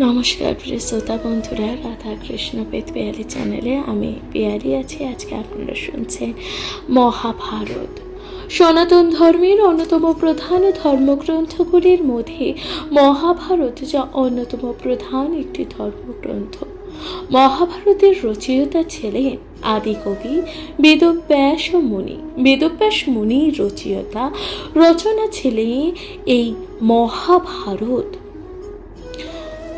নমস্কার প্রিয় শ্রোতা বন্ধুরা, রাধা কৃষ্ণ পেত পিয়ালি চ্যানেলে আমি পিয়ালি আছি। আজকে আপনারা শুনছেন মহাভারত। সনাতন ধর্মের অন্যতম প্রধান ধর্মগ্রন্থগুলির মধ্যে মহাভারত যা অন্যতম প্রধান একটি ধর্মগ্রন্থ। মহাভারতের রচয়িতা ছিলেন আদিকবি বেদব্যাস মুনি। বেদব্যাস মুনির রচনা ছিলেন এই মহাভারত।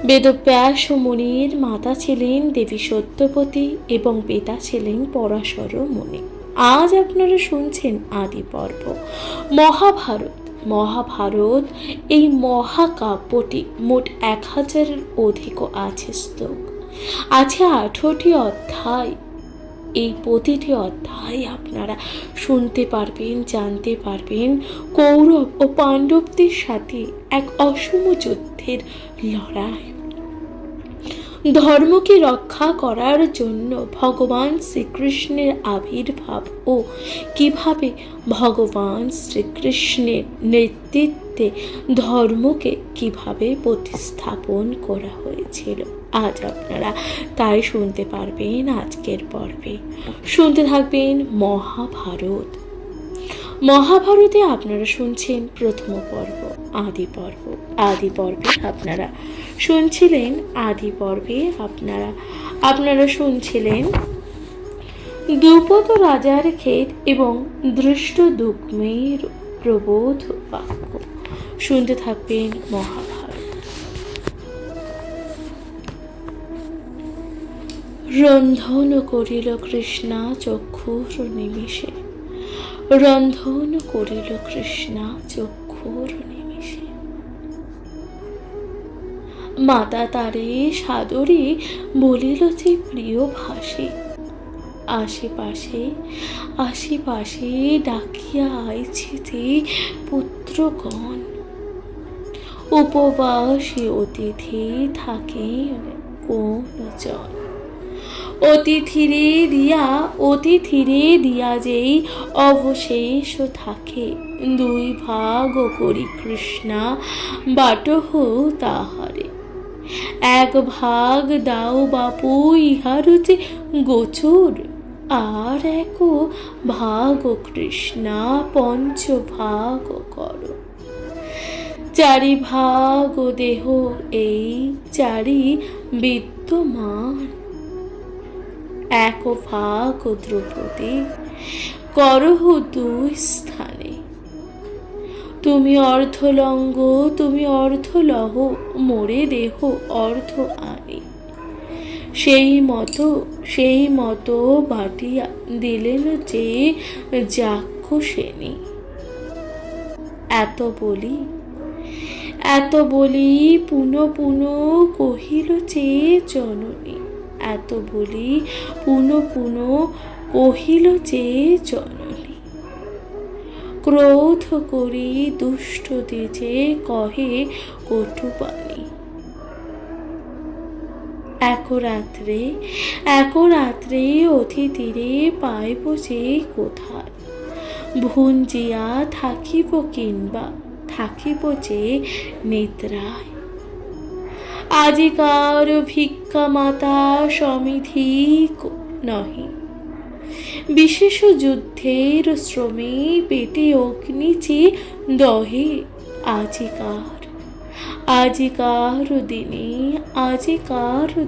বেদব্যাস মুনির মাতা ছিলেন দেবী সত্যবতী এবং পিতা ছিলেন পরাশর মুনি। আজ আপনারা শুনছেন আদি পর্ব মহাভারত। মহাভারত এই মহাকাব্যটি মোট 1000-এর অধিকও আছে শ্লোক, আছে 18টি অধ্যায়। এই প্রতিটি অধ্যায় আপনারা শুনতে পারবেন, জানতে পারবেন কৌরব ও পাণ্ডবদের সাথে এক অসম যুদ্ধের লড়াই। ধর্মকে রক্ষা করার জন্য ভগবান শ্রীকৃষ্ণের আবির্ভাব ও কিভাবে ভগবান শ্রীকৃষ্ণের নেতৃত্বে ধর্মকে কিভাবে প্রতিস্থাপন করা হয়েছিল, আজ আপনারা তাই শুনতে পারবেন। আজকের পর্বে শুনতে থাকবেন মহাভারত। মহাভারতে আপনারা শুনছেন প্রথম পর্ব আদি পর্ব। আদি পর্বে আপনারা শুনছিলেন আপনারা শুনছিলেন দ্রুপদ রাজার ক্ষেত এবং দৃষ্ট দুগ্মের প্রবোধ বাক্য। শুনতে থাকবেন মহাভারত। রন্ধন করিল কৃষ্ণা চক্ষুর নিমিষে, রন্ধন করিল কৃষ্ণা চক্ষুর নিমিষে। মাতা তারে সাদরে বলিল যে প্রিয় ভাষে, আশেপাশে ডাকিয়া আইছে যে পুত্রগণ। উপবাসী অতিথি থাকে কোন জন, অতিথিরে দিয়া যেই অবশেষ থাকে। 2 ভাগ করি কৃষ্ণা বাটহ তাহারে, 1 ভাগ দাও বাপু ইহার যে গোচর। আর 1 ভাগ কৃষ্ণা 5 ভাগ কর। 4 ভাগ দেহ এই 4 বিদ্যমান। 1 ভাগ দ্রৌপদী করহ 2 স্থানে। তুমি অর্ধলঙ্গ তুমি অর্ধলহ, মোরে দেহ অর্ধ আনি। সেই মতো বাটিয়া দিলেন যে যাক্ষসেনী। এত বলি পুনঃ কহিল যে জননী। এত বলি পুনঃ কহিল যে জননী। ক্রোধ করি দুষ্ট দিজে কহে কটুবাণী। এক রাত্রে অতিথিরে পাইব যে কোথায়। ভুঞ্জিয়া থাকিব কিংবা থাকিব যে নিদ্রায়। আজিকার ভিক্ষা মাতা সমিধি নহি, বিশেষ যুদ্ধের শ্রমে পেটে অগ্নি চে দহে। আজিকার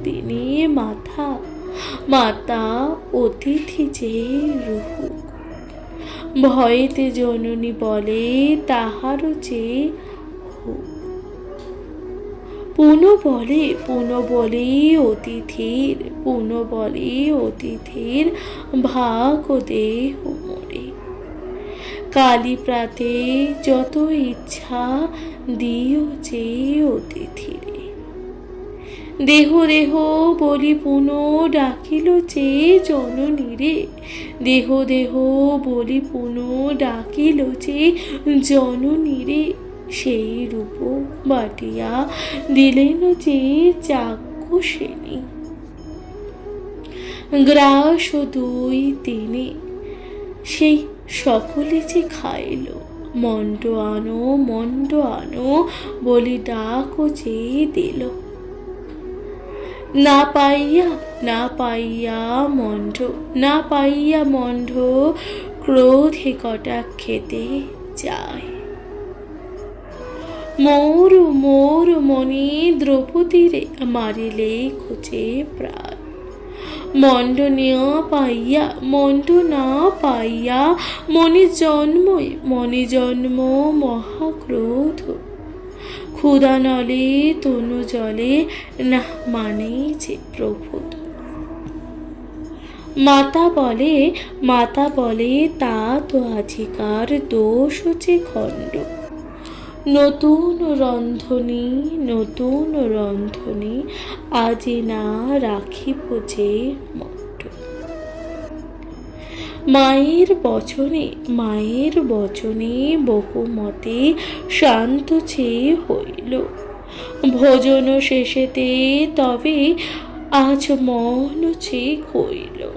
দিনে মাতা অতিথি যে রুহুক। ভয়েতে জননী বলে তাহার যে হোক। পুনঃ বলে অতিথির ভাগ দেহ মোরে। কালী প্রাতে যত ইচ্ছা দিও যে অতিথিরে। দেহ বলি পুনঃ ডাকিল যে জননীরে। দেহ বলি পুনঃ ডাকিল যে জননীরে। সেই রূপ বাটিয়া দিলেন যে যাক্ষসেনী। গ্রাস 2-3 সেই সকলে যে খাইল। মণ্ড আনো বলি ডাক যে দিল। না পাইয়া না পাইয়া মণ্ড, না পাইয়া মণ্ড ক্রোধে কটাক্ষেতে যায়। মোর মোর মনি দ্রৌপদীরে মারিলে খোঁজে প্রাণ। মণ্ড না পাইয়া, মণ্ড না পাইয়া মনি জন্ম মহাক্রোধ। ক্ষুধা নলে তনু জলে না মানে যে প্রভুত। মাতা বলে তা তো আজিকার দোষ যে খণ্ড। নতুন রন্ধনী আজি না রাখিব যে মণ্ড। মায়ের বচনে বহুমতে শান্ত চেয়ে হইল। ভোজন শেষেতে তবে আজ মন চেয়ে কইল।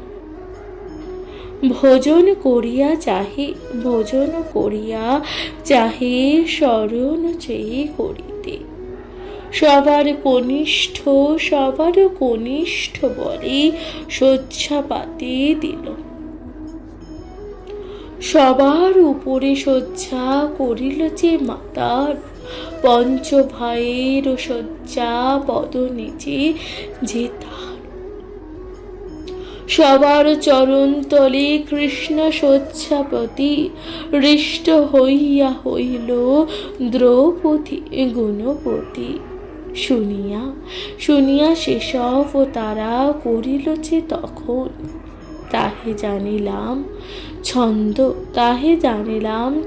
ভোজন করিয়া চাহে শরণ চেয়ে করিতে। সবার কনিষ্ঠ বলে শয্যা পাতে দিল। সবার উপরে শয্যা করিল যে মাতার। পঞ্চ ভাইয়ের শয্যা পদ নিচে যে তার। সবার চরণ তলে কৃষ্ণ শয্যাপতি। হৃষ্ট হইয়া হইল দ্রৌপদী গুণপতি। শুনিয়া সেসব তারা করিল যে তখন। তাহে জানিলাম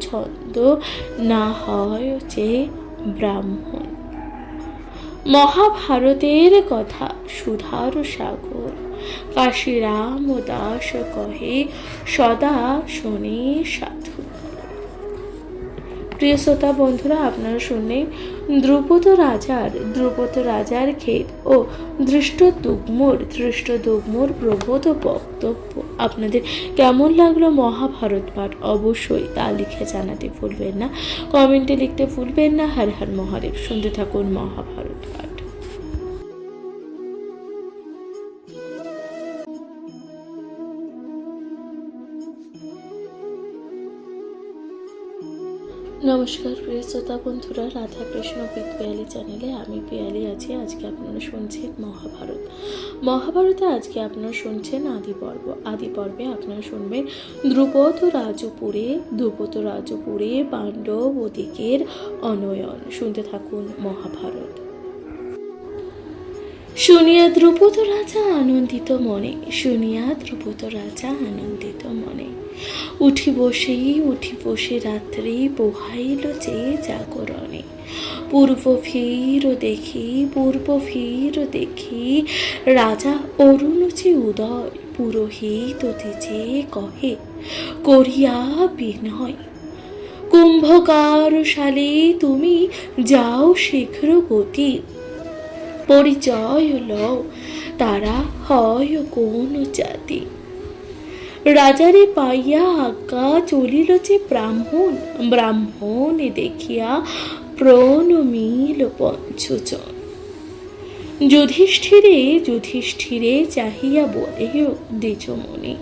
ছন্দ না হয় যে ব্রাহ্মণ। মহাভারতের কথা সুধার সাগর। কাশীরাম দাস কহে সদা শোনে সাধু। প্রিয় শ্রোতা বন্ধুরা, আপনারা শুনলেন দ্রুপদ রাজার খেদ ও ধৃষ্টদ্যুম্নর প্রবোধ বক্তব্য। আপনাদের কেমন লাগলো মহাভারত পাঠ অবশ্যই তা লিখে জানাতে ভুলবেন না, কমেন্টে লিখতে ভুলবেন না। হর হর মহাদেব। শুনতে থাকুন মহাভারত পাঠ। নমস্কার প্রিয় শ্রোতা বন্ধুরা, রাধা কৃষ্ণ উইথ পিয়ালি চ্যানেলে আমি পিয়ালি আছি। আজকে আপনারা শুনছেন মহাভারতে আজকে আপনারা শুনছেন আদি পর্বে আপনারা শুনবেন দ্রুপদ রাজপুরে পাণ্ডব ও দিকের অনয়ন। শুনতে থাকুন মহাভারত। শুনিয়া দ্রুপদ রাজা আনন্দিত মনে উঠি বসে রাত্রি পোহাইল যে জাগরণে। পূর্ব ফির দেখি রাজা অরুণ যে উদয়। পুরোহিত যে কহে করিয়া বিনয়। কুম্ভকার শালে তুমি যাও শীঘ্র গতি। পরিচয় লও তারা হয় কোন জাতি। রাজারে পাইয়া আজ্ঞা চলিল যে ব্রাহ্মণ দেখিয়া প্রণমিল পঞ্চজন। যুধিষ্ঠিরে চাহিয়া বলে দ্বিজমণি।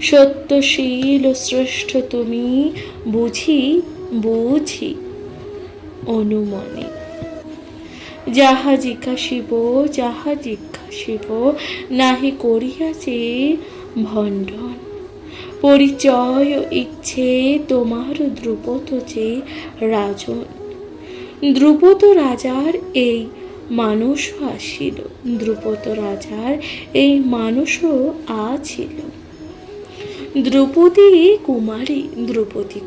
সত্যশীল শ্রেষ্ঠ তুমি বুঝি অনুমনে। যাহা জিজ্ঞাসিব নাহি করিয়াছে ভণ্ডন। পরিচয় ইচ্ছে তোমার দ্রুপদ যে রাজন। দ্রুপদ রাজার এই মানুষও আছিল। দ্রৌপদী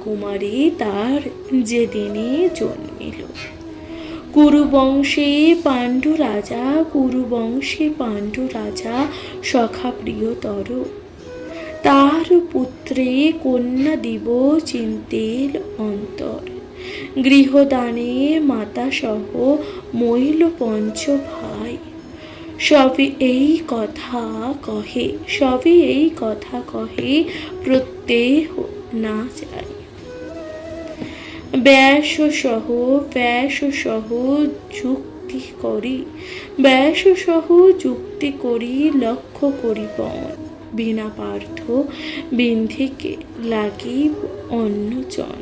কুমারী তার যেদিনে জন্মিল। কুরুবংশে পাণ্ডু রাজা সখা প্রিয়তর। তার পুত্রে কন্যা দিব চিন্তেল অন্তর। গৃহদানে মাতা সহ মইল পঞ্চ ভাই। সবই এই কথা কহে প্রত্যেহ না যায়। ব্যাস সহ যুক্ত যুক্তি করি, ব্যাস সহ যুক্তি করি, লক্ষ্য করি পণ বিনা পার্থ বিন্ধিকে লাগিব অন্যজন।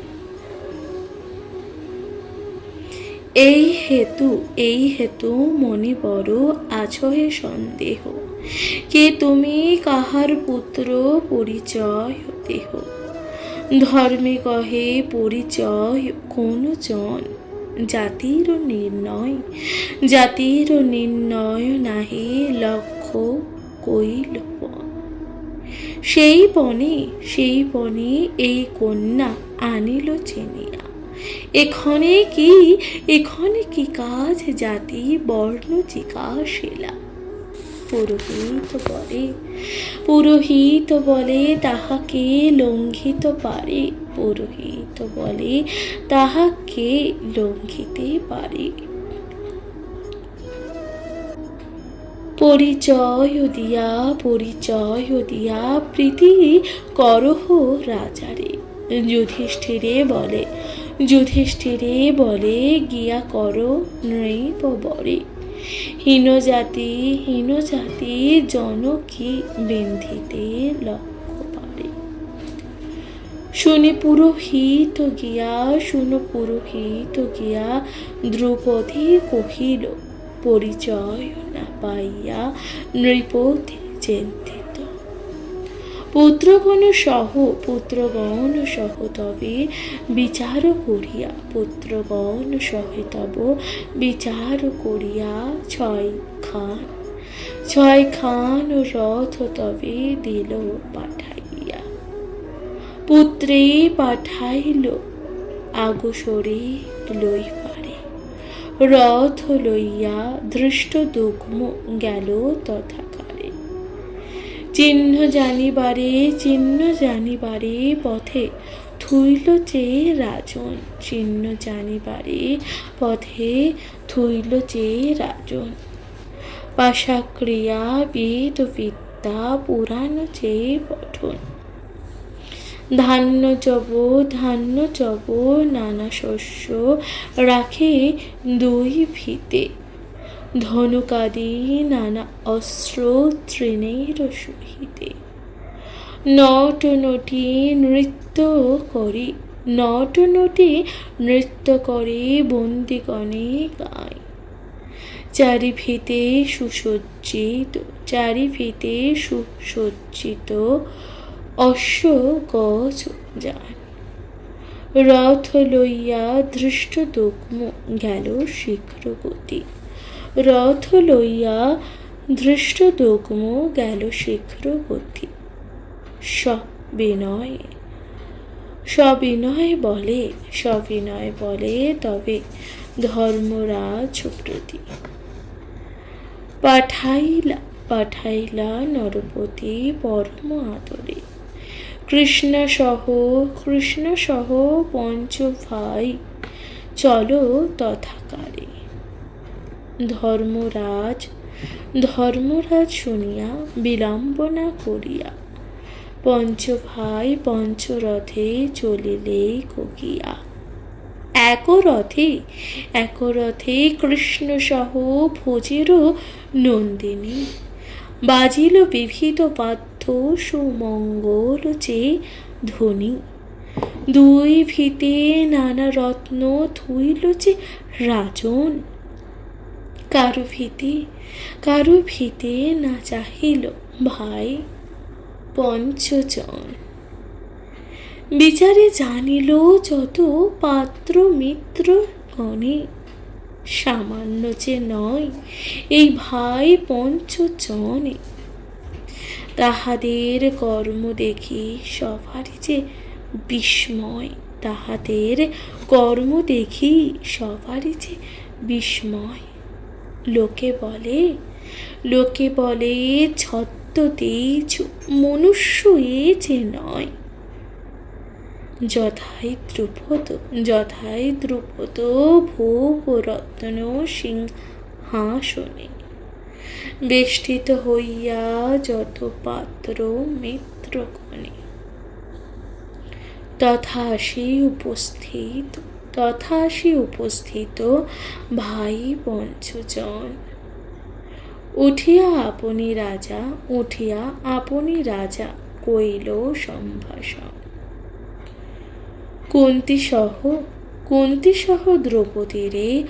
এই হেতু মনে বড় আছো হে সন্দেহ, কে তুমি কাহার পুত্র পরিচয় দেহ। ধর্মে কহে পরিচয় কোন জন, জাতির নির্ণয় নাহি লক্ষ্য কইল পণ। সেই পণে এই কন্যা আনিল চিনিয়া, এখানে কি কাজ জাতি বর্ণ জিজ্ঞাসিলা। পুরোহিত বলে তাহাকে লঙ্ঘিত পারে, পুরোহিত বলে তাহাকে লঙ্ঘিতে পারে। পরিচয় দিয়া প্রীতি করহ রাজারে। যুধিষ্ঠিরে বলে গিয়া করো নৃপ বরে। হীন জাতি জনকি বিন্ধিতে লক্ষ্য পারে। শুনি পুরোহিত গিয়া দ্রৌপদী কহিল, পরিচয় না পাইয়া নৃপতি চিন্তিত। পুত্রগণ সহ তবে বিচার করিয়া ছয় খান রথ তবে দিল পাঠাইয়া। পুত্রে পাঠাইল আগসরে লই পারে, রথ লইয়া ধৃষ্ট দুগ্ম গেল তথাকারে। চিহ্ন জানিবারে পথে থুইল যে রাজন। পাশাক্রিয়া বেদ বিদ্যা পুরাণ যে পঠন। ধান্য জব নানা শস্য রাখে দুই ভিতে। ধনুকাদি নানা অস্ত্র তৃণের সহিতে। নট নটি নৃত্য করে বন্দিগণে গায়। চারিভিতে সুসজ্জিত অশ্ব গজ যান। রথ লইয়া ধৃষ্ট দুগ্ম গেল শীঘ্র গতি। সবিনয় বলে তবে ধর্মরাজ প্রতি। পাঠাইলা নরপতি পরম আদরে। কৃষ্ণ সহ পঞ্চ ভাই চলো তথাকারে। ধর্মরাজ শুনিয়া বিলম্বনা করিয়া, পঞ্চ ভাই পঞ্চরথে চলিলে কহিয়া। এক রথে কৃষ্ণ সহ ভোজের নন্দিনী। বাজিল বিবিধ বাদ্য সুমঙ্গল যে ধ্বনি। দুই ভিতে নানা রত্ন থুইল যে রাজন। কারো ভিতে না চাহিল ভাই পঞ্চজন। বিচারে জানিল যত পাত্র মিত্র গণে। সামান্য যে নয় এই ভাই পঞ্চজনে। তাহাদের কর্ম দেখি সবারই যে বিস্ময়। লোকে বলে ছদ্মতেজ মনুষ্য এ যে নয়। যথাই দ্রুপদ ভোগ রত্ন সিংহাসনে। বেষ্টিত হইয়া যত পাত্র মিত্রগণে। তথা সে উপস্থিত তথা আসি উপস্থিত ভাই পঞ্চজন। উঠিয়া আপনি রাজা কইল সম্ভাষণ। কুন্তী সহ দ্রৌপদীরে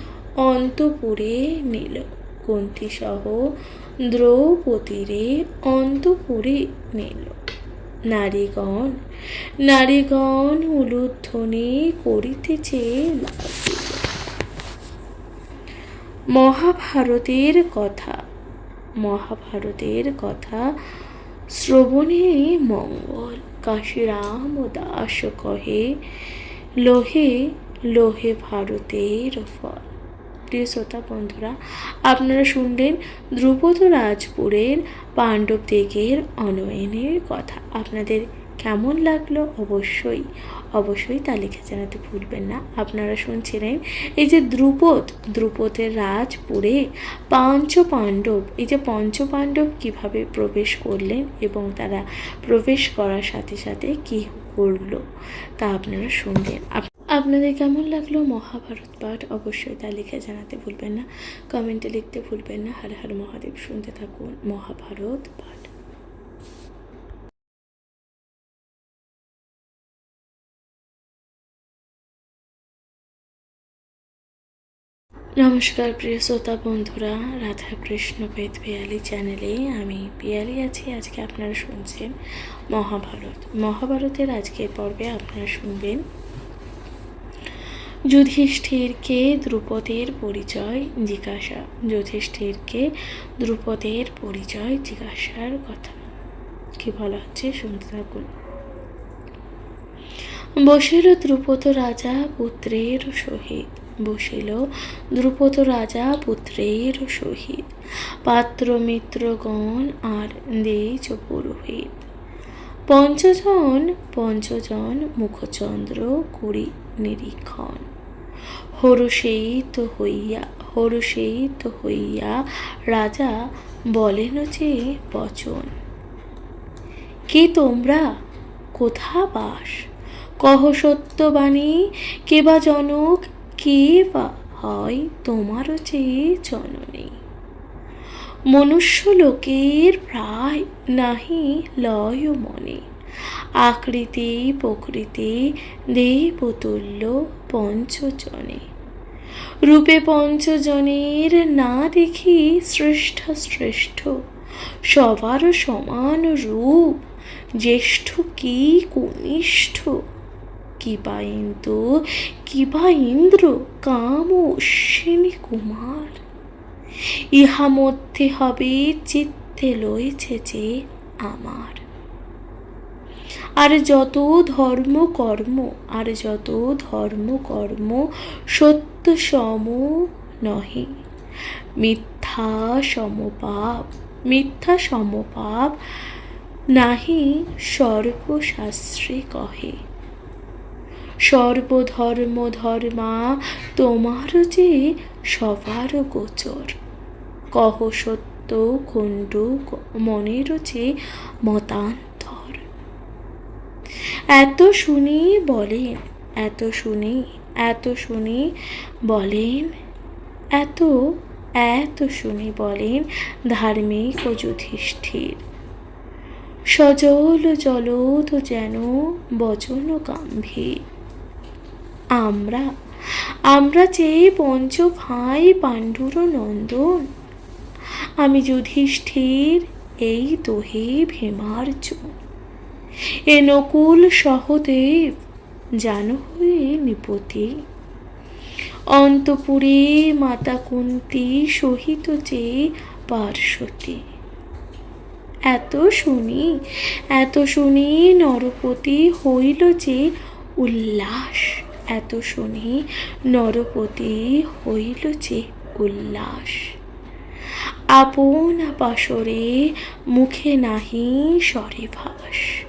অন্তপুরে নিল। নারীগণ উলুধ্বনি করিতেছে লাল। মহাভারতের কথা শ্রবণে মঙ্গল। কাশীরাম দাস কহে লোহে লোহে ভারতের ফল। প্রিয় শ্রোতা বন্ধুরা, আপনারা শুনলেন দ্রুপদ রাজপুরের পাণ্ডবদিগের অনয়নের কথা। আপনাদের কেমন লাগলো অবশ্যই তা লিখে জানাতে ভুলবেন না। আপনারা শুনছিলেন এই যে দ্রুপদের রাজপুরে পঞ্চপাণ্ডব কিভাবে প্রবেশ করলেন এবং তারা প্রবেশ করার সাথে সাথে কি করলো তা আপনারা শুনলেন। আপনাদের কেমন লাগলো মহাভারত পাঠ অবশ্যই তা লিখে জানাতে ভুলবেন না, কমেন্টে লিখতে ভুলবেন না। হর হর মহাদেব। শুনতে থাকুন মহাভারত পাঠ। নমস্কার প্রিয় শ্রোতা বন্ধুরা, রাধা কৃষ্ণ বেদ পিয়ালি চ্যানেলে আমি পিয়ালি আছি। আজকে আপনারা শুনছেন মহাভারতের আজকের পর্বে আপনারা শুনবেন যুধিষ্ঠিরকে দ্রুপদের পরিচয় জিজ্ঞাসার কথা। কি বলা হচ্ছে শুনতে থাকুন। বসিল দ্রুপদ রাজা পুত্রের সহিত পাত্র মিত্রগণ আর দ্বিজ পুরোহিত। পঞ্চজন মুখচন্দ্র করি নিরীক্ষণ। হরষেইত হইয়া রাজা বলেন যে বচন। কে তোমরা, কোথা বাস? কহ সত্যবাণী, কে বা জনক, কে বা হয় তোমারও চেয়ে জননী? মনুষ্য লোকের প্রায় নাহি লয় মনে, আকৃতি প্রকৃতি দেবতুল্য পঞ্চজনে। রূপে পঞ্চজনের না দেখি শ্রেষ্ঠ, সবার সমান রূপ, জ্যেষ্ঠ কি কনিষ্ঠ। কিবা ইন্দ্র কাম অশ্বিনী কুমার, ইহা মধ্যে হবে চিত্তে লয়েছে যে আমার। আর যত ধর্ম কর্ম সত্য সম নহে, মিথ্যা সমপাপ নাহি সর্বশাস্ত্রে কহে। ধর্মা তোমার যে সবার গোচর, কহ সত্য খণ্ডু মনের যে মতান্তর। এত শুনি বলেন ধার্মিক যুধিষ্ঠির। সজল জলদ যেন বচন গম্ভীর। আমরা চেয়ে পঞ্চ ভাই পাণ্ডুর নন্দন, আমি যুধিষ্ঠির এই দোহে ভীমার্জুন। এ নকুল সহদেব জানো হয়ে নিপতি, অন্তপুরে মাতা কুন্তী সহিত যে পার্শ্বতী। এত শুনি নরপতি হইল যে উল্লাস। আপন বাসরে মুখে নাহি সরে ভাস,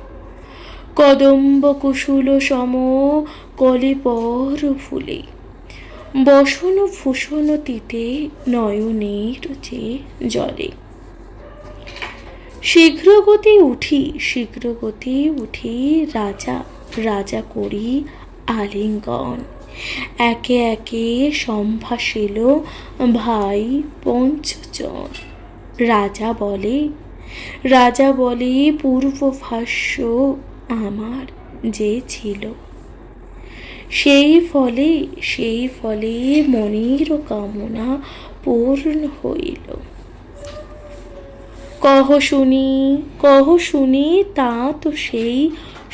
কদম্ব কুশুল সম কলিপর ফুলে। বসন ভূষণ তিতে নয়নের যে জলে। শীঘ্রগতি উঠি রাজা করি আলিঙ্গন। একে একে সম্ভাসিল ভাই পঞ্চজন। রাজা বলে পূর্বভাষ্য আমার যে ছিল, সেই ফলে মনের কামনা পূর্ণ হইল। কহ শুনি তা তো সেই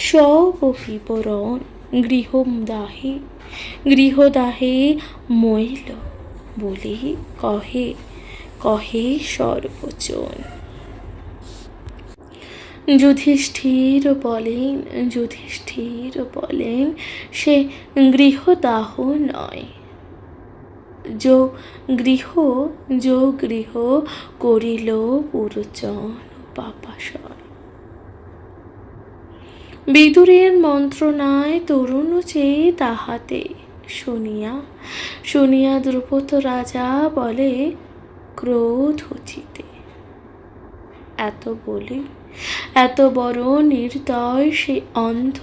সব বিবরণ গৃহদাহে মইল বলে কহে সর্বজন। যুধিষ্ঠির বলেন সে গৃহদাহ নয়, যো গৃহ করিল পুরজন পাপাশয়। বিদুরের মন্ত্রণায় তরুণ চেয়ে তাহাতে শুনিয়া দ্রুপদ রাজা বলে ক্রোধ উচিতে। এত বড় নির্দয় সে অন্ধ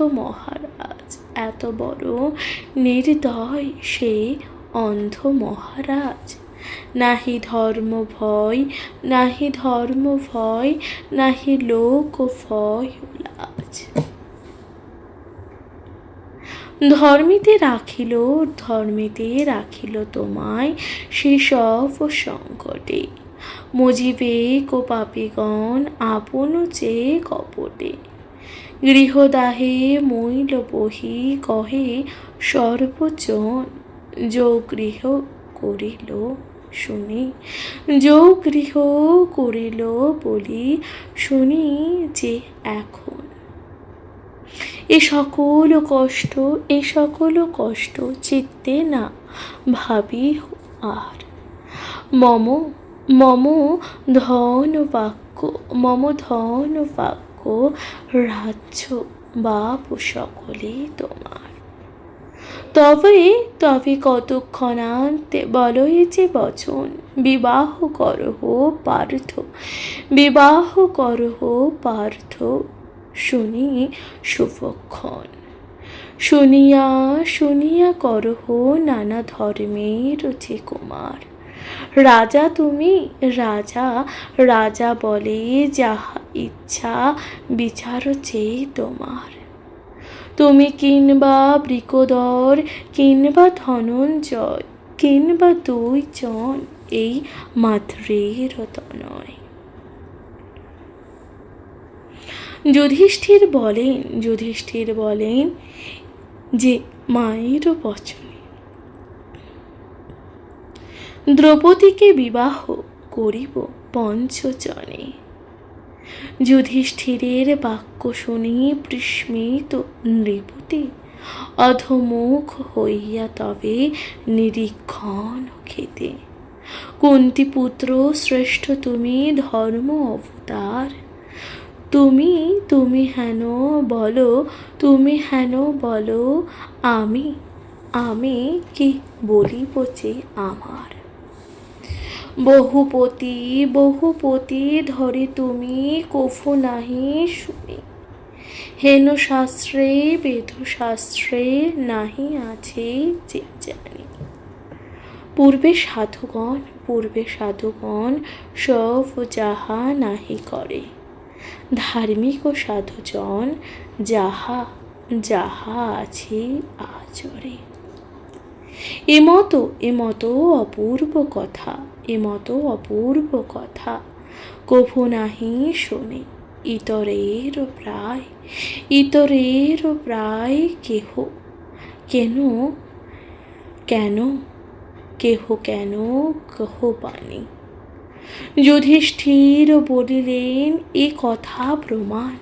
মহারাজ, নাহি ধর্ম ভয় নাহি লোক ভয় লাজ। ধর্মীতে রাখিল তোমায় সেসব সংকটে, মজিবেক ও পাপিগণ আপন চেয়ে কপটে। গৃহদাহে মইল বহি কহে সর্বজন, যো গৃহ করিল বলি শুনি যে এখন। এ সকল কষ্ট চিত্তে না ভাবি আর, মম ধন বাক্য রাজ্য বাপ সকলে তোমার। তবে কতক্ষণান্তে বলয়ে যে বচন, বিবাহ করহ পার্থ শুনি শুভক্ষণ। শুনিয়া করহ নানা ধর্মের যে কুমার। রাজা বলে যাহা ইচ্ছা বিচার চেয়ে তোমার। তুমি কিংবা বৃকোদর কিংবা ধনঞ্জয় কিংবা 2 জন এই মাত্রের তনয়। যুধিষ্ঠির বলেন যে মায়ের বচনে দ্রৌপদীকে বিবাহ করিব পঞ্চজনে। যুধিষ্ঠিরের বাক্য শুনি বিস্মিত নৃপতি, অধমুখ হইয়া তবে নিরীক্ষণ খেতে। কুন্তিপুত্র শ্রেষ্ঠ তুমি ধর্ম অবতার, তুমি হেন বলো আমি কি বলিব যে আমার। বহুপতি ধরে তুমি কভু নাহি শুনি, হেন শাস্ত্রে বেদশাস্ত্রে নাহি আছে যে জানি। পূর্বে সাধুগণ সব যাহা নাহি করে, ধার্মিক ও সাধুজন যাহা আছে আচরে। এমতো অপূর্ব কথা কভু নাহি শুনে, ইতরের প্রায় কেন বাণী। যুধিষ্ঠির বলিলেন এ কথা প্রমাণ,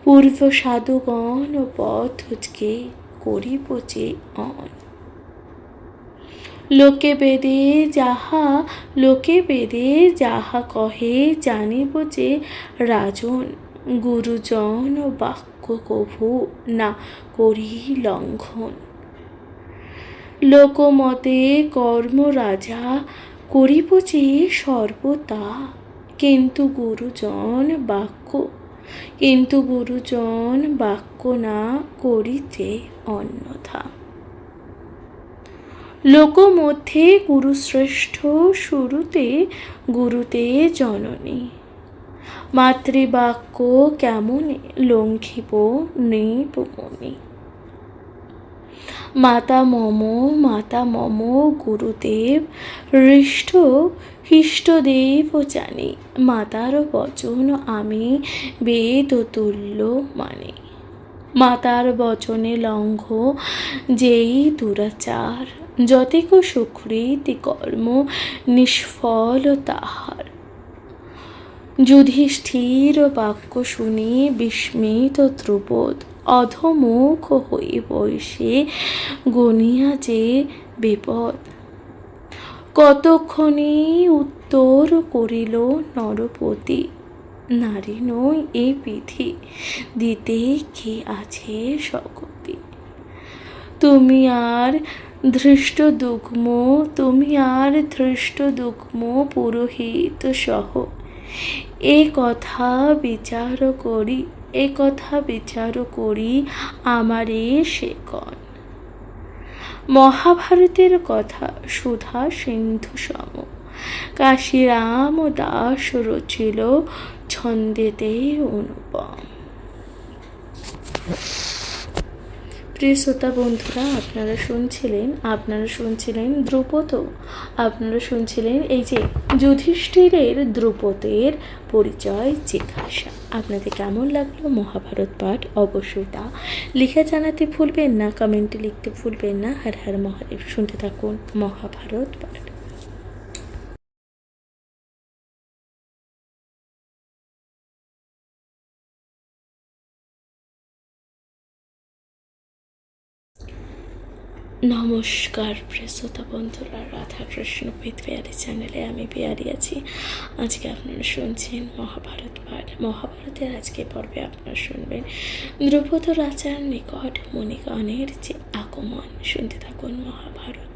পূর্ব সাধুগণ পথকে করিব যে অন। লোকে বেদে যাহা কহে জানিব যে রাজন, গুরুজন বাক্য কভু না করি লঙ্ঘন। লোকমতে কর্ম রাজা করিব যে সর্বদা, কিন্তু গুরুজন বাক্য না করিতে অন্যথা। লোকমধ্যে গুরুশ্রেষ্ঠ, শুরুতে গুরুতে জননী। মাতৃবাক্য কেমনে লঙ্ঘিব নৃপমণি। মাতা মম গুরুদেব, হৃষ্ট হিষ্টদেব জানি। মাতার বচন আমি বেদ তুল্য মানি। মাতার বচনে লঙ্ঘ যেই দুরাচার, যতেক সুকৃতি কর্ম নিষ্ফল তাহার। যুধিষ্ঠির বাক্য শুনি বিস্মিত দ্রুপদ, অধমুখ হই বসে গনিয়া যে বিপদ। কতক্ষণে উত্তর করিল নরপতি, নারী নই এ বিধি, দিতে কি আছে সকতি। তুমি আর ধৃষ্ট দুগ্ম পুরোহিত সহ, এ কথা বিচার করি আমারে সে কন। মহাভারতের কথা সুধা সিন্ধু সম, কাশীরাম দাস রচিল ছন্দেতে অনুপম। প্রিয় শ্রোতা বন্ধুরা, আপনারা শুনছিলেন দ্রুপদ, আপনারা শুনছিলেন এই যে যুধিষ্ঠিরের দ্রুপদের পরিচয় জিজ্ঞাসা। আপনাদের কেমন লাগলো মহাভারত পাঠ অবশ্যই তা লিখে জানাতে ভুলবেন না, কমেন্টে লিখতে ভুলবেন না। হর হর মহাদেব। শুনতে থাকুন মহাভারত পাঠ। নমস্কার প্রিয় শ্রোতা বন্ধুরা, রাধাকৃষ্ণ পিত পিয়ালি চ্যানেলে আমি পিয়ালি আছি। আজকে আপনারা শুনছেন মহাভারত পাঠ। মহাভারতের আজকে পর্বে আপনারা শুনবেন দ্রৌপদ রাজার নিকট মণিগণের যে আগমন। শুনতে থাকুন মহাভারত।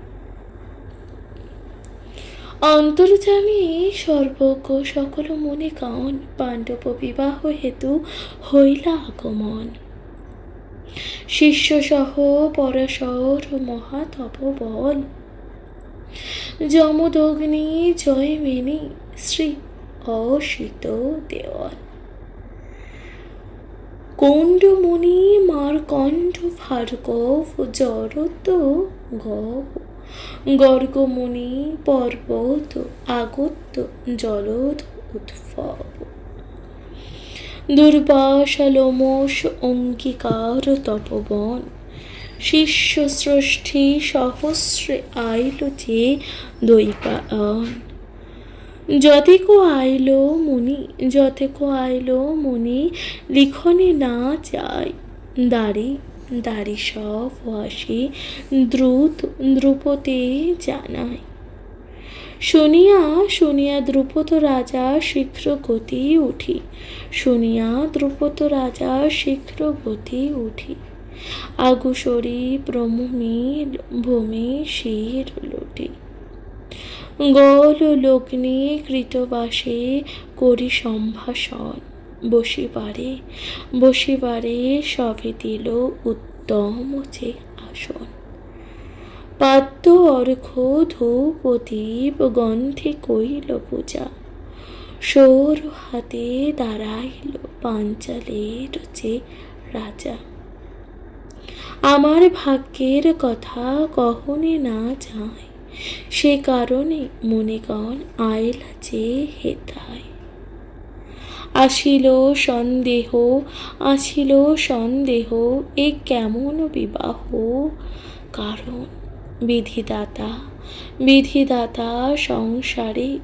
অন্তর্যামী সর্বজ্ঞ সকল মণিগণ পাণ্ডব বিবাহ হেতু হইলা আগমন। শিষ্যসহ পরাশর মহাতপবল, যমদগ্নি জয়মেনি শ্রী অসিত দেওয়াল। কৌণ্ডমণি মারকণ্ড ভার্গব, জরত গব গর্গমণি পর্বত আগত জলদ উদ্ভব। দুর্বাসা লোমশ অঙ্গীকার তপবন, শিষ্য স্রষ্টি সহস্রে আইল যে দৈপায়ন। যতেক আইল মুনি লিখনে না যায়, দাড়ি সব আসি দ্রুপদে জানায়। শুনিয়া দ্রুপদ রাজা শীঘ্র গতি উঠি, আগুসরি ভূমি শির লুটি। গল লগ্নে কৃতবাসে করি সম্ভাষণ, বসিবারে সবে দিল উত্তম যে আসন। পাদ্য অর্ঘ ধূপ দীপ গন্ধে কইল পূজা, সৌর হাতে দাঁড়াইল পাঞ্চালের যে রাজা। আমার ভাগ্যের কথা কখনে না যায়, সে কারণে মণিগণ আইলা যে হেতায়। আসিল সন্দেহ এ কেমন বিবাহ কারণ। বিধিদাতা সংসারে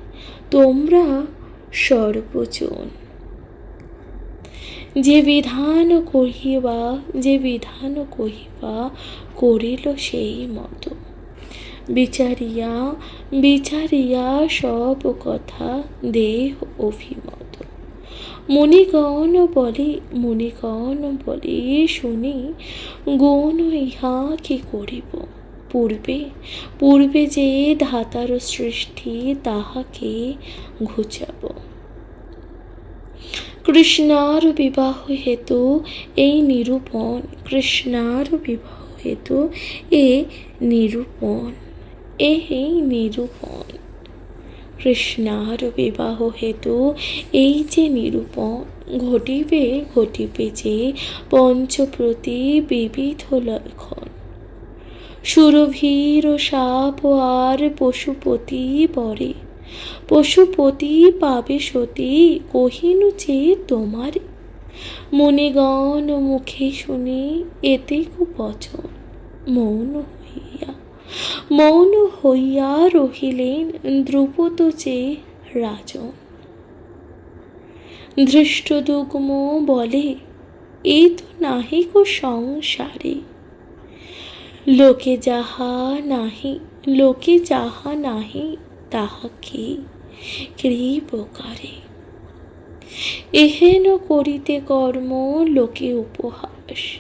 তোমরা সর্বজন। যে বিধান কহিবা করিল সেই মতো। বিচারিয়া সব কথা দেহ অভিমত। মুনিগণ বলে শুনি, গুণ ইহা কি করিব। পূর্বে যে ধাতার সৃষ্টি তাহাকে ঘুচাব। কৃষ্ণার বিবাহ হেতু এই নিরূপণ, এই নিরূপণ। কৃষ্ণার বিবাহ হেতু এই যে নিরূপণ, ঘটিবে ঘটিবে যে পঞ্চপ্রতি বিবিধ লক্ষণ। সুরভীর সাপ আর পশুপতি পরে, পশুপতি পাবে সতী কহিনু যে তোমার। মুনিগণ মুখে শুনি এতে বচন, মৌন হইয়া মৌন হইয়া রহিলেন দ্রুপদ যে রাজন। ধৃষ্টদ্যুম্ন বলে এ তো নাহি কো সংসারে, লোকে যাহা নাহি লোকে যাহা নাহি তাহাকে কৃপকারে। এহেন করিতে কর্ম লোকে উপহাস,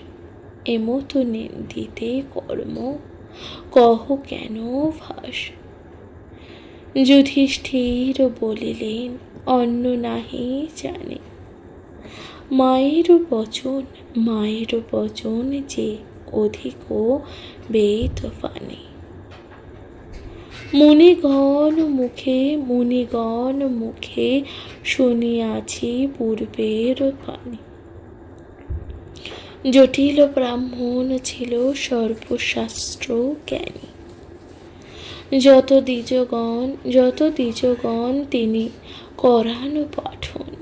এমত নিন্দিতে কর্ম কহ কেন ভাস। যুধিষ্ঠির বলিলেন অন্য নাহি জানে, মায়ের বচন যে অধিক বেদ বাণী। মুনিগণ মুখে শুনিয়াছি পূর্বের বাণী। জটিল ব্রাহ্মণ ছিল সর্বশাস্ত্র জ্ঞানী। যত দ্বিজগণ তিনি করান পাঠন,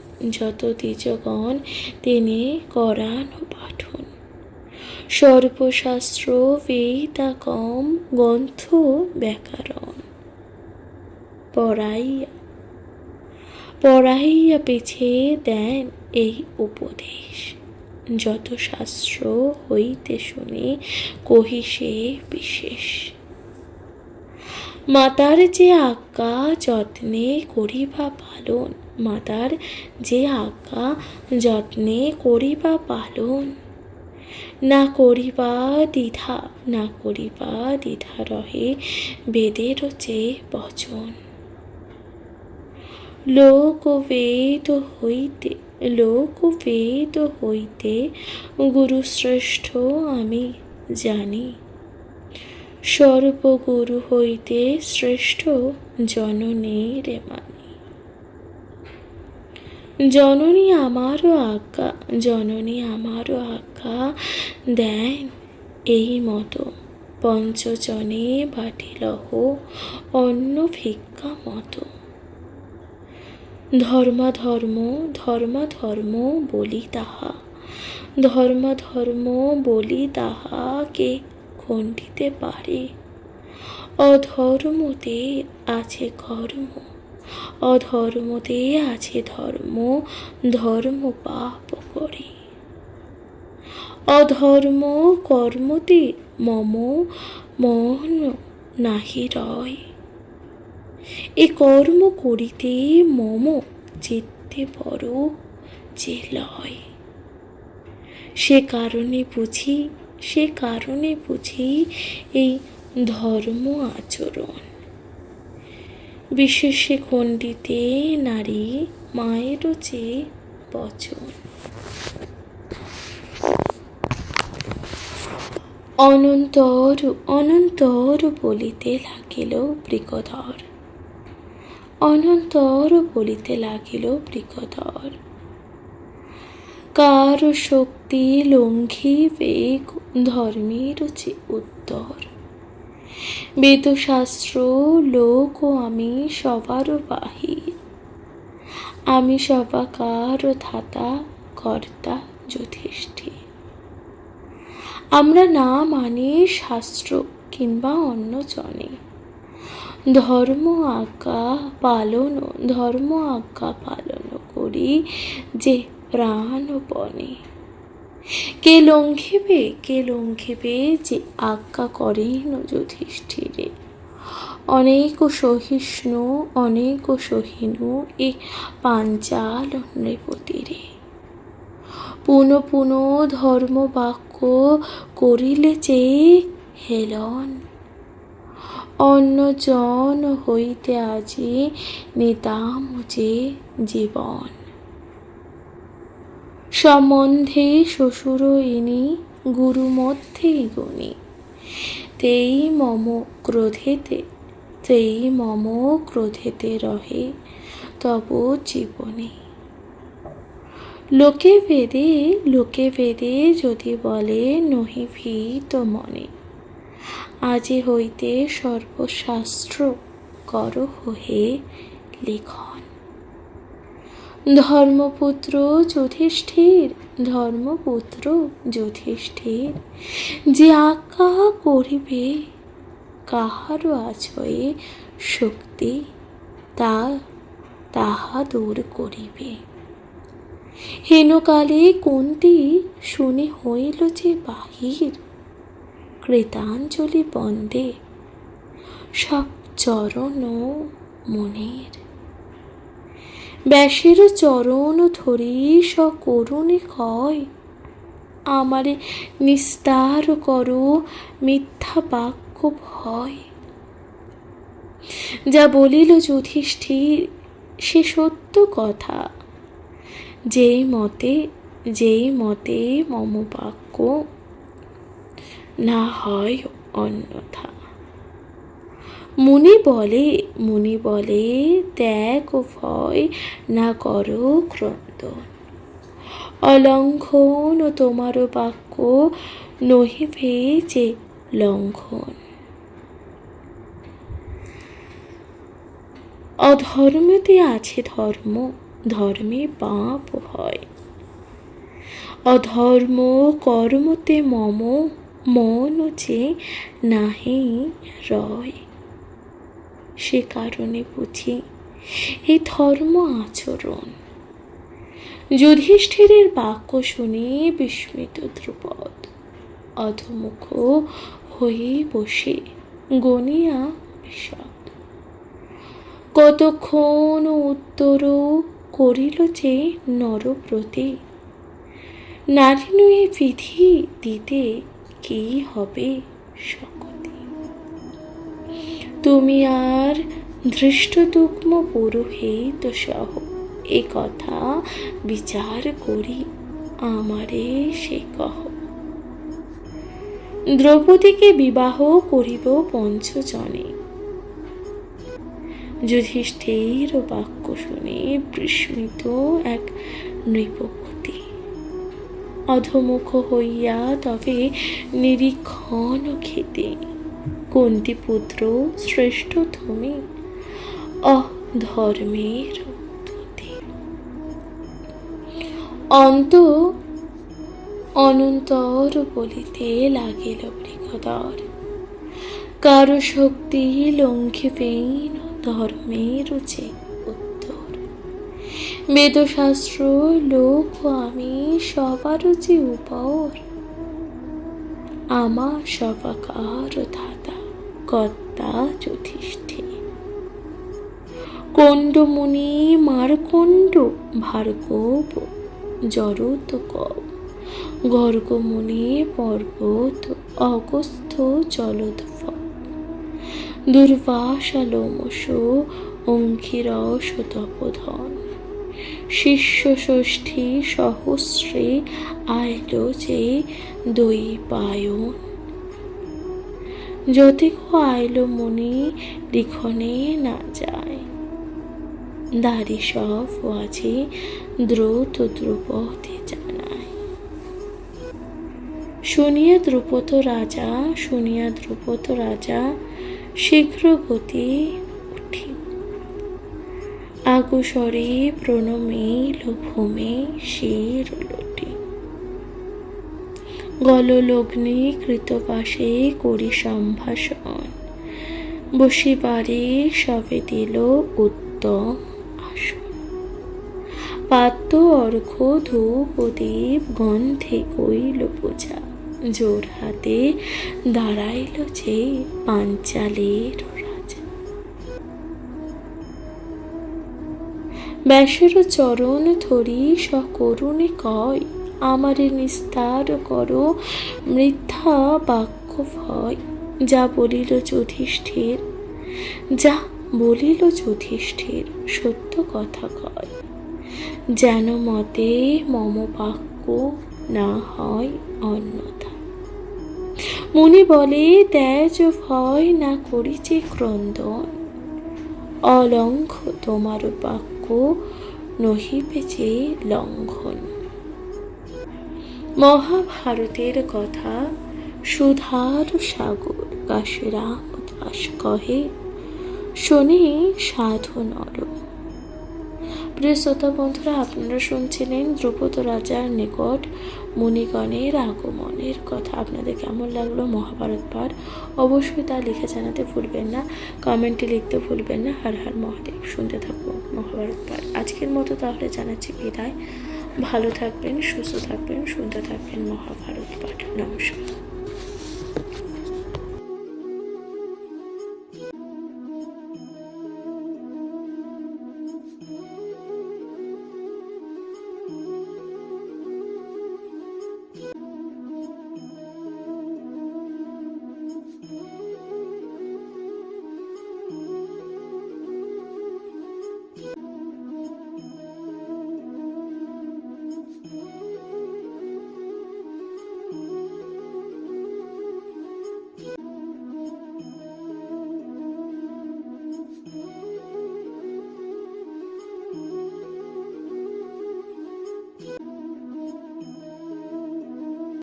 সর্বশাস্ত্র বেদাগম গ্রন্থ ব্যাকরণ। পড়াইয়া পিছে দেন এই উপদেশ, যত শাস্ত্র হইতে শুনি কহি সে বিশেষ। মাতার যে আজ্ঞা যত্নে করিবা পালন, মাতার যে আজ্ঞা যত্নে করিবা পালন। না করিবা দ্বিধা রহে বেদের যে বচন। লোকবেদ হইতে গুরুশ্রেষ্ঠ আমি জানি, সর্বগুরু হইতে শ্রেষ্ঠ জননীর মানি। জননী আমারও আজ্ঞা দেন এই মতো, পঞ্চজনে বাটিলহ অন্ন ভিক্ষা মতো। ধর্ম বলি তাহা কে খণ্ডিতে পারে। অধর্মতে আছে ধর্ম, ধর্ম পাপ করে। অধর্ম কর্মতে মম মন নাহি রয়, এ কর্ম করিতে মম চিত্তে বড় যে লয়। সে কারণে বুঝি এই ধর্ম আচরণ। বিশেষে খণ্ডিতে নারী মায়েরও যে বচন। অনন্তর বলিতে লাগিল বৃকধর। কার শক্তি লঙ্ঘিবে ধর্মের যে উত্তর। বেদশাস্ত্র লোক আমি সবার বাহির, আমি সবাকার ধাতা কর্তা যুধিষ্ঠির। আমরা না মানি শাস্ত্র কিংবা অন্য জনে, ধর্ম আজ্ঞা পালন করি যে প্রাণপণে। কে লঙ্ঘিবে যে আজ্ঞা করেন যুধিষ্ঠিরে। অনেক সহিষ্ণু এ পাঞ্চাল নৃপতিরে। পুনঃ ধর্ম বাক্য করিলে যে হেলন। অন্য জন হইতে আজি নিতাম যে জীবন। সম্বন্ধে শ্বশুর ইনি গুরু মধ্যে গুণী, তেই মম ক্রোধেতে তেই মম ক্রোধেতে রহে তব জীবনে। লোকে বেদে যদি বলে নহি ভীত মনে, আজি হইতে সর্বশাস্ত্র করো হে লিখন। ধর্মপুত্র যুধিষ্ঠির যে আজ্ঞা করিবে, কাহারও আছয়ে শক্তি তাহা দূর করিবে। হেনকালে কুন্তি শুনি হইল যে বাহির, কৃতাঞ্জলি বন্দে সব চরণ মনের। ব্যাসের চরণ ধরি সকরুণে কয়, আমারে নিস্তার করো মিথ্যা বাক্য ভয়। যা বলিল যুধিষ্ঠির সে সত্য কথা, যেই মতে মম বাক্য না হয় অন্যথা। মুনি বলে ত্যাগ ও ভয় না করো ক্রন্দন, অলঙ্ঘন ও তোমার বাক্য নহিবে যে লঙ্ঘন। অধর্মতে আছে ধর্ম, ধর্মে পাপ হয়। অধর্ম কর্মতে মম মন যে নাহি রয়। সে কারণে বুঝি এই ধর্ম আচরণ। যুধিষ্ঠিরের বাক্য শুনে বিস্মিত দ্রুপদ অধমুখ হয়ে বসে গনিয়া বিষাদ। কতক্ষণ উত্তর করিল যে নরপ্রতি, নারী নয়ে বিধি দিতে কি হবে শকতি। তুমি আর ধৃষ্টদুগ্ম পুরোহিত সহ এ কথা বিচার করি আমারে সে কহ। দ্রৌপদীকে বিবাহ করিব পঞ্চজনে। যুধিষ্ঠির বাক্য শুনে বিস্মিত এক নৃপপতি অধমুখ হইয়া তবে নিরীক্ষণ খেতে। কুন্তিপুত্র শ্রেষ্ঠ তুমি অধর্মের উদ্ধতি। অনন্তর বলিতে লাগিল বৃকদর, কারো শক্তি লঙ্ঘিবেন ধর্মের যে উত্তর। বেদশাস্ত্র লোক আমি সবার যে উপর, আমার সবাকার ধাতা কর্তা যুধিষ্ঠির। কণ্ডমুনি মারকণ্ড ভার্গব জরুত কব, গর্গমুনি পর্বত অগস্ত্য জলধব। দুর্বাসা লোমশ অঙ্কিরস তপোধন, শিষ্য ষষ্ঠী সহস্রে আইল যে দৈপায়ন। যতিক আইল মুনি লিখনে না যায়, দাড়ি সব আছে দ্রুত দ্রুপদে জানায়। শুনিয়া দ্রুপদ রাজা শীঘ্র গতি উঠি, আগুস্বরে প্রণমিল ভূমে শির লটি। গললগ্নি কৃতপাশে করি সম্ভাষণ, বসিবারে সবে দিল উত্তম আসন। পাত্র অর্ঘ ধূপ ও দীপ গন্ধে কইল পূজা, জোর হাতে দাঁড়াইল যে পাঞ্চালের রাজা। ব্যাসের চরণ ধরি সকরুণে কয়, আমারে নিস্তার করো মিথ্যা বাক্য ভয়। যা বলিল যুধিষ্ঠির সত্য কথা কয়, যেন মতে মম বাক্য না হয় অন্যথা। মুনি বলে তেজ ভয় না করিছে ক্রন্দন, অলঙ্ঘ তোমার বাক্য নহিবে যে লঙ্ঘন। মহাভারতের কথা সুধার সাগর, কাশীরাম দাস কহে শোনে সাধু নর। প্রিয় শ্রোতা বন্ধুরা, আপনারা শুনছিলেন দ্রুপদ রাজার নিকট মুনিগণের আগমনের কথা। আপনাদের কেমন লাগলো মহাভারত পাঠ অবশ্যই তা লিখে জানাতে ভুলবেন না, কমেন্টে লিখতে ভুলবেন না। হর হর মহাদেব। শুনতে থাকবো মহাভারত পাঠ। আজকের মতো তাহলে জানাচ্ছি বিদায়। ভালো থাকবেন, সুস্থ থাকবেন, শুনতে থাকবেন মহাভারত পাঠ। নমস্কার।